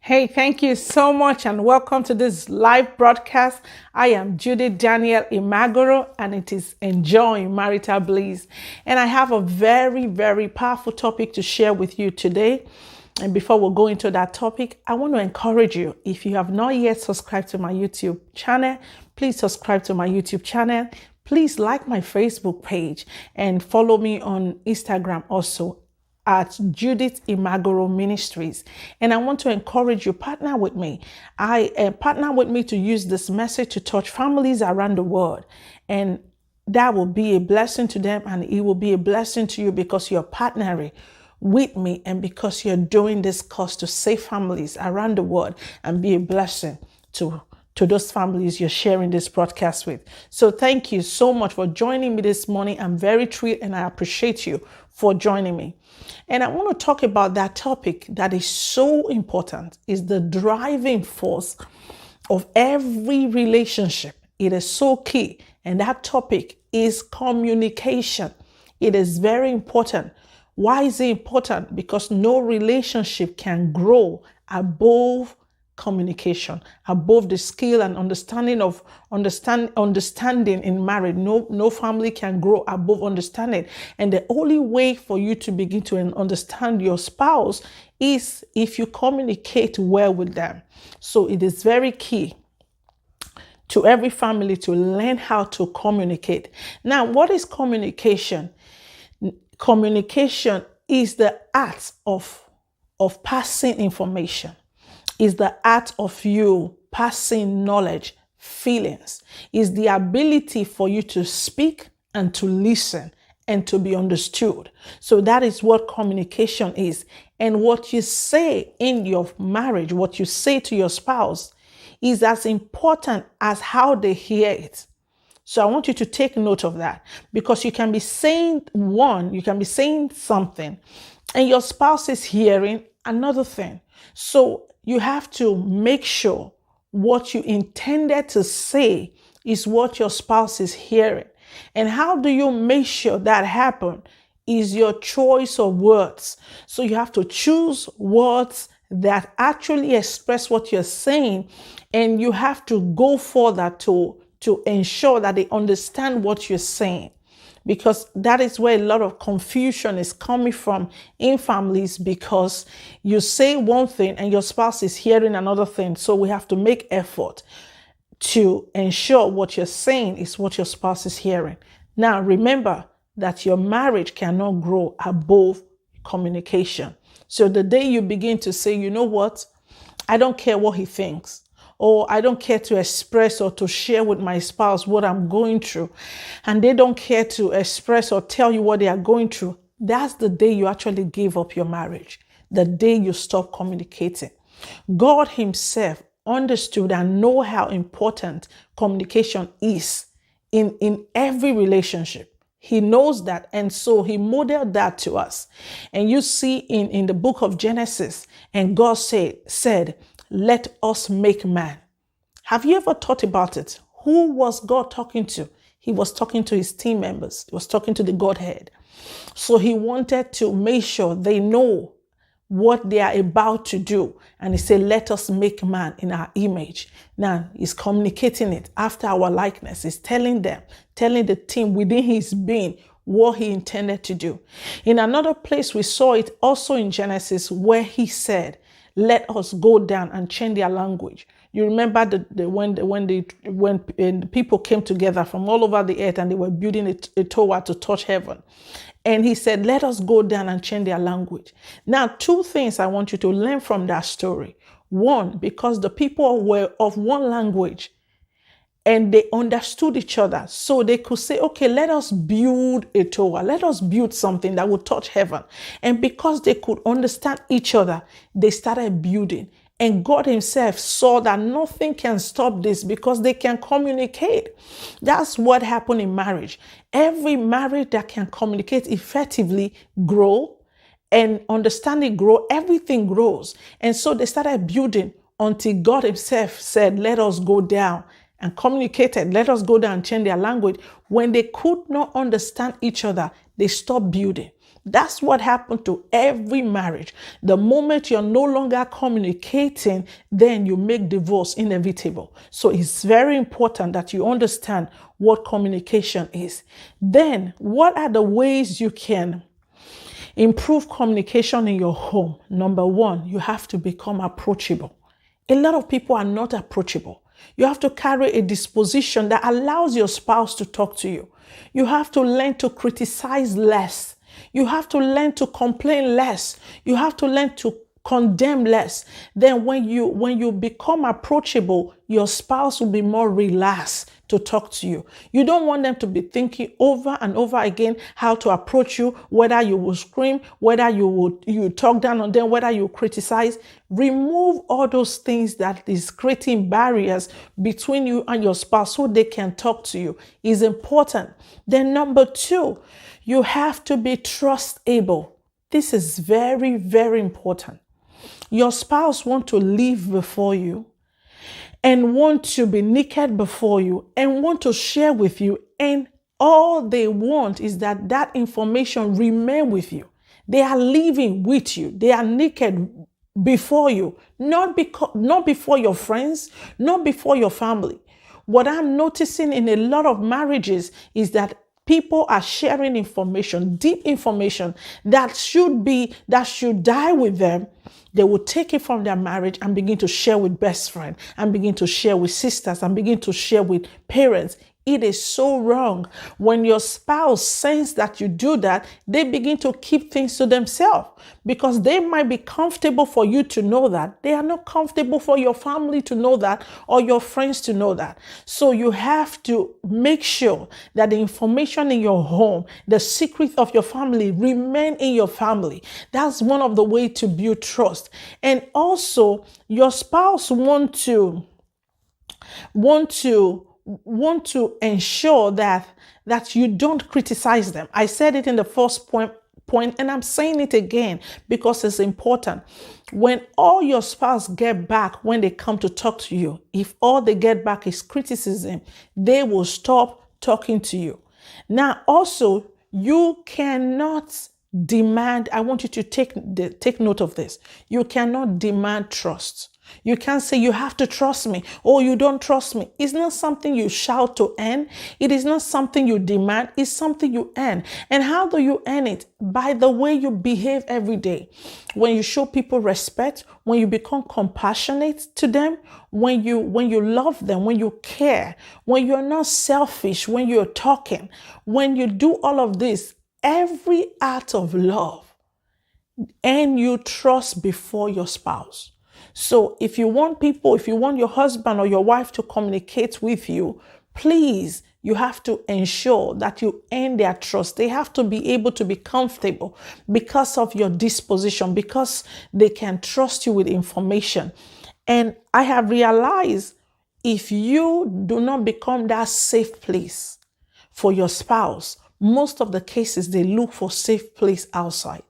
Hey, thank you so much and welcome to this live broadcast. I am Judy Daniel Imagoro and it is Enjoying Marital Bliss. And I have a very powerful topic to share with you today. And before we go into that topic, I want to encourage you, if you have not yet subscribed to my YouTube channel, please subscribe to my YouTube channel. Please like my Facebook page and follow me on Instagram also at Judith Imagoro Ministries. And I want to encourage you, partner with me. Partner with me to use this message to touch families around the world. And that will be a blessing to them and it will be a blessing to you because you're partnering with me and because you're doing this cause to save families around the world and be a blessing to those families you're sharing this broadcast with. So thank you so much for joining me this morning. I'm very thrilled and I appreciate you for joining me. And I want to talk about that topic that is so important, is the driving force of every relationship. It is so key. And that topic is communication. It is very important. Why is it important? Because no relationship can grow above communication, above the skill and understanding in marriage. No family can grow above understanding. And the only way for you to begin to understand your spouse is if you communicate well with them. So it is very key to every family to learn how to communicate. Now, what is communication? Communication is the art of passing information. Is the art of you passing knowledge, feelings. Is the ability for you to speak and to listen and to be understood. So that is what communication is. And what you say in your marriage, what you say to your spouse, is as important as how they hear it. So I want you to take note of that, because you can be saying something and your spouse is hearing another thing. So you have to make sure what you intended to say is what your spouse is hearing. And how do you make sure that happens? Is your choice of words. So you have to choose words that actually express what you're saying, and you have to go further to ensure that they understand what you're saying. Because that is where a lot of confusion is coming from in families, because you say one thing and your spouse is hearing another thing. So we have to make effort to ensure what you're saying is what your spouse is hearing. Now, remember that your marriage cannot grow above communication. So the day you begin to say, you know what, I don't care what he thinks, or I don't care to express or to share with my spouse what I'm going through, and they don't care to express or tell you what they are going through, that's the day you actually give up your marriage, the day you stop communicating. God himself understood and know how important communication is in every relationship. He knows that, and so he modeled that to us. And you see in the book of Genesis, and God said, let us make man. Have you ever thought about it? Who was God talking to? He was talking to his team members. He was talking to the Godhead. So he wanted to make sure they know what they are about to do. And he said, let us make man in our image. Now he's communicating it after our likeness. He's telling the team within his being what he intended to do. In another place, we saw it also in Genesis, where he said, let us go down and change their language. You remember when people came together from all over the earth and they were building a tower to touch heaven. And he said, let us go down and change their language. Now, two things I want you to learn from that story. One, because the people were of one language and they understood each other. So they could say, okay, let us build a tower. Let us build something that will touch heaven. And because they could understand each other, they started building. And God himself saw that nothing can stop this because they can communicate. That's what happened in marriage. Every marriage that can communicate effectively grow, and understanding grow, everything grows. And so they started building until God himself said, let us go down, and communicated, let us go down and change their language. When they could not understand each other, they stopped building. That's what happened to every marriage. The moment you're no longer communicating, then you make divorce inevitable. So it's very important that you understand what communication is. Then, what are the ways you can improve communication in your home? Number one, you have to become approachable. A lot of people are not approachable. You have to carry a disposition that allows your spouse to talk to you. You have to learn to criticize less. You have to learn to complain less. You have to learn to condemn less. Then when you become approachable, your spouse will be more relaxed to talk to you. You don't want them to be thinking over and over again how to approach you, whether you will scream, whether you talk down on them, whether you criticize. Remove all those things that is creating barriers between you and your spouse so they can talk to you is important. Then number two, you have to be trustable. This is very, very important. Your spouse wants to live before you and want to be naked before you and want to share with you. And all they want is that that information remain with you. They are living with you. They are naked before you, not before your friends, not before your family. What I'm noticing in a lot of marriages is that people are sharing information, deep information that should die with them. They will take it from their marriage and begin to share with best friend, and begin to share with sisters, and begin to share with parents. It is so wrong. When your spouse senses that you do that, they begin to keep things to themselves because they might be comfortable for you to know that. They are not comfortable for your family to know that or your friends to know that. So you have to make sure that the information in your home, the secret of your family, remain in your family. That's one of the ways to build trust. And also, your spouse want to ensure that you don't criticize them. I said it in the first point, and I'm saying it again because it's important. When all your spouse get back when they come to talk to you, if all they get back is criticism, they will stop talking to you. Now, also, you cannot demand, I want you to take note of this. You cannot demand trust. You can't say you have to trust me or you don't trust me. It's not something you shout to earn. It is not something you demand. It's something you earn. And how do you earn it? By the way you behave every day. When you show people respect, when you become compassionate to them, when you love them, when you care, when you're not selfish, when you're talking, when you do all of this, every act of love, and you trust before your spouse. So if you want your husband or your wife to communicate with you, please, you have to ensure that you earn their trust. They have to be able to be comfortable because of your disposition, because they can trust you with information. And I have realized if you do not become that safe place for your spouse, most of the cases they look for safe place outside.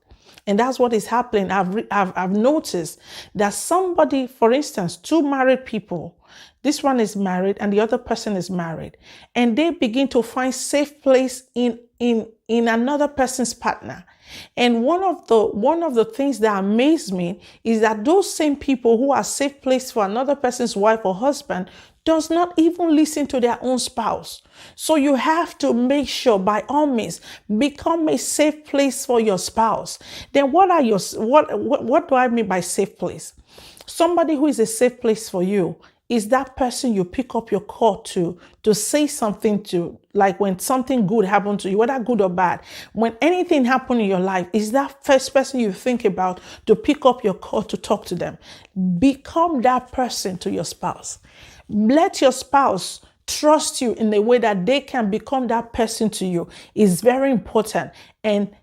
And that's what is happening. I've noticed that somebody, for instance, two married people, this one is married and the other person is married, and they begin to find safe place in another person's partner. And one of the things that amazed me is that those same people who are safe place for another person's wife or husband does not even listen to their own spouse. So you have to make sure, by all means, become a safe place for your spouse. Then what do I mean by safe place? Somebody who is a safe place for you is that person you pick up your call to say something to, like when something good happened to you, whether good or bad. When anything happened in your life, is that first person you think about to pick up your call to talk to them. Become that person to your spouse. Let your spouse trust you in a way that they can become that person to you. Is very important. And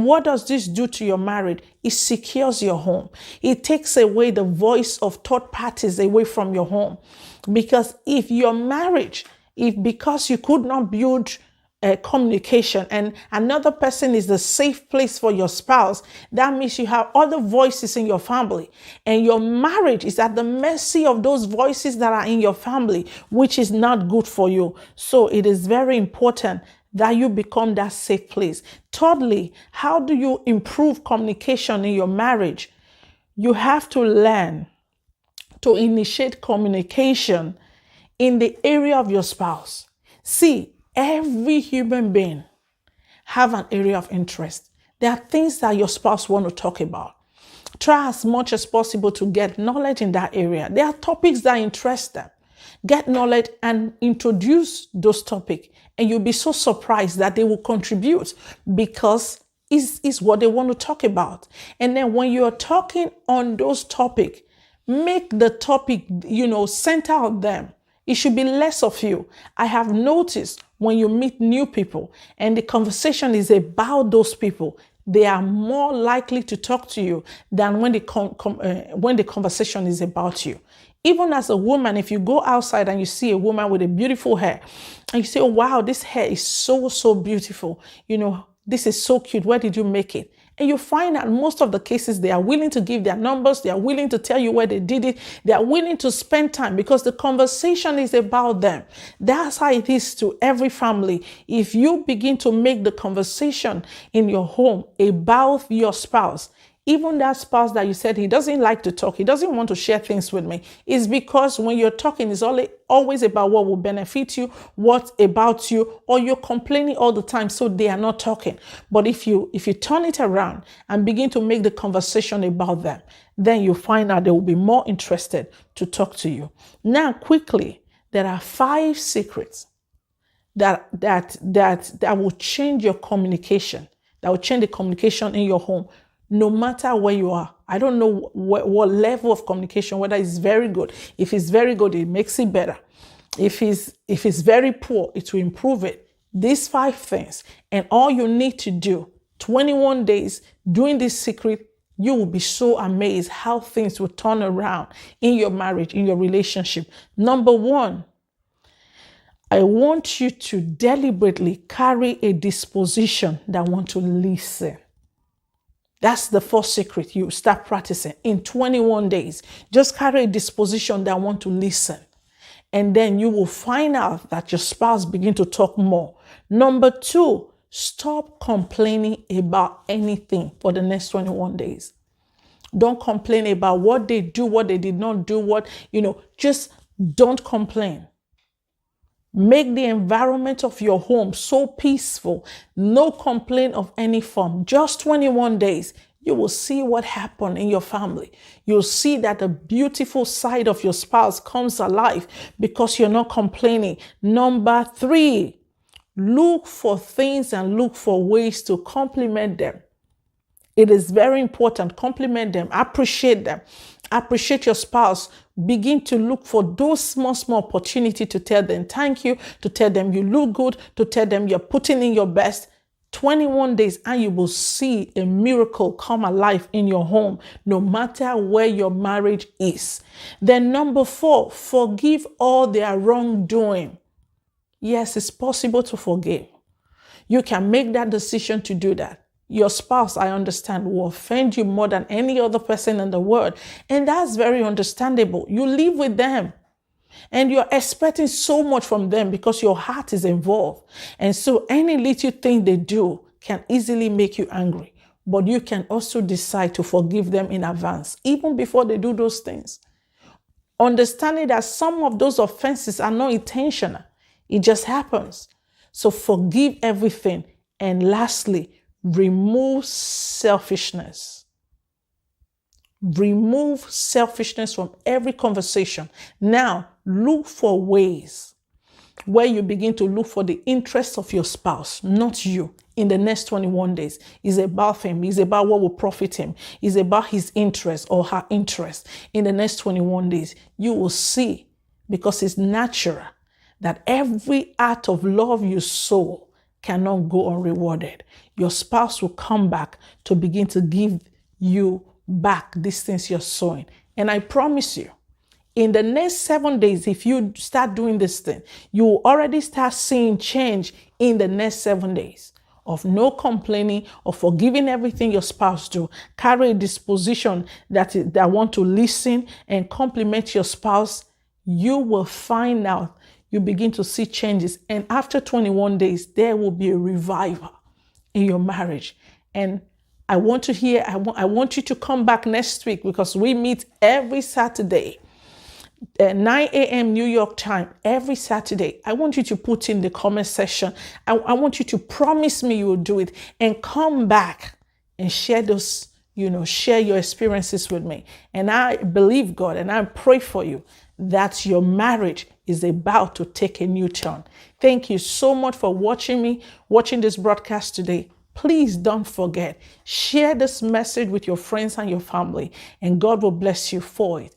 what does this do to your marriage? It secures your home. It takes away the voice of third parties away from your home. Because if your marriage, because you could not build communication and another person is the safe place for your spouse, that means you have other voices in your family, and your marriage is at the mercy of those voices that are in your family, which is not good for you. So it is very important that you become that safe place. Thirdly, how do you improve communication in your marriage? You have to learn to initiate communication in the area of your spouse. See, every human being have an area of interest. There are things that your spouse want to talk about. Try as much as possible to get knowledge in that area. There are topics that interest them. Get knowledge and introduce those topics, and you'll be so surprised that they will contribute because it's what they want to talk about. And then when you're talking on those topics, make the topic, center of them. It should be less of you. I have noticed when you meet new people and the conversation is about those people, they are more likely to talk to you than when the conversation is about you. Even as a woman, if you go outside and you see a woman with a beautiful hair and you say, oh, wow, this hair is so, so beautiful. This is so cute. Where did you make it? And you find that most of the cases, they are willing to give their numbers. They are willing to tell you where they did it. They are willing to spend time because the conversation is about them. That's how it is to every family. If you begin to make the conversation in your home about your spouse, even that spouse that you said he doesn't like to talk, he doesn't want to share things with me, is because when you're talking, it's always about what will benefit you, what about you, or you're complaining all the time, so they are not talking. But if you turn it around and begin to make the conversation about them, then you find out they will be more interested to talk to you. Now, quickly, there are 5 secrets that will change your communication, that will change the communication in your home. No matter where you are, I don't know what level of communication, whether it's very good. If it's very good, it makes it better. If it's very poor, it will improve it. These 5 things, and all you need to do, 21 days, doing this secret, you will be so amazed how things will turn around in your marriage, in your relationship. Number 1, I want you to deliberately carry a disposition that want to listen. That's the first secret you start practicing in 21 days. Just carry a disposition that want to listen. And then you will find out that your spouse begin to talk more. Number 2, stop complaining about anything for the next 21 days. Don't complain about what they do, what they did not do, just don't complain. Make the environment of your home so peaceful. No complaint of any form. Just 21 days. You will see what happened in your family. You'll see that the beautiful side of your spouse comes alive because you're not complaining. Number 3, look for things and look for ways to compliment them. It is very important. Compliment them. Appreciate them. Appreciate your spouse. Begin to look for those small opportunities to tell them thank you, to tell them you look good, to tell them you're putting in your best. 21 days and you will see a miracle come alive in your home, no matter where your marriage is. Then number 4, forgive all their wrongdoing. Yes, it's possible to forgive. You can make that decision to do that. Your spouse, I understand, will offend you more than any other person in the world. And that's very understandable. You live with them and you're expecting so much from them because your heart is involved. And so any little thing they do can easily make you angry. But you can also decide to forgive them in advance, even before they do those things. Understanding that some of those offenses are not intentional. It just happens. So forgive everything. And lastly, remove selfishness. Remove selfishness from every conversation. Now, look for ways where you begin to look for the interests of your spouse, not you, in the next 21 days. It's about him. It's about what will profit him. It's about his interest or her interest. In the next 21 days, you will see, because it's natural, that every act of love you sow cannot go unrewarded. Your spouse will come back to begin to give you back these things you're sowing. And I promise you, in the next 7 days, if you start doing this thing, you will already start seeing change in the next 7 days of no complaining, of forgiving everything your spouse do. Carry a disposition that want to listen and compliment your spouse. You will find out you begin to see changes. And after 21 days, there will be a revival in your marriage. And I want to hear, I want you to come back next week, because we meet every Saturday at 9 a.m. New York time, every Saturday. I want you to put in the comment section. I want you to promise me you will do it, and come back and share those, share your experiences with me. And I believe God, and I pray for you that your marriage is about to take a new turn. Thank you so much for watching this broadcast today. Please don't forget, share this message with your friends and your family, and God will bless you for it.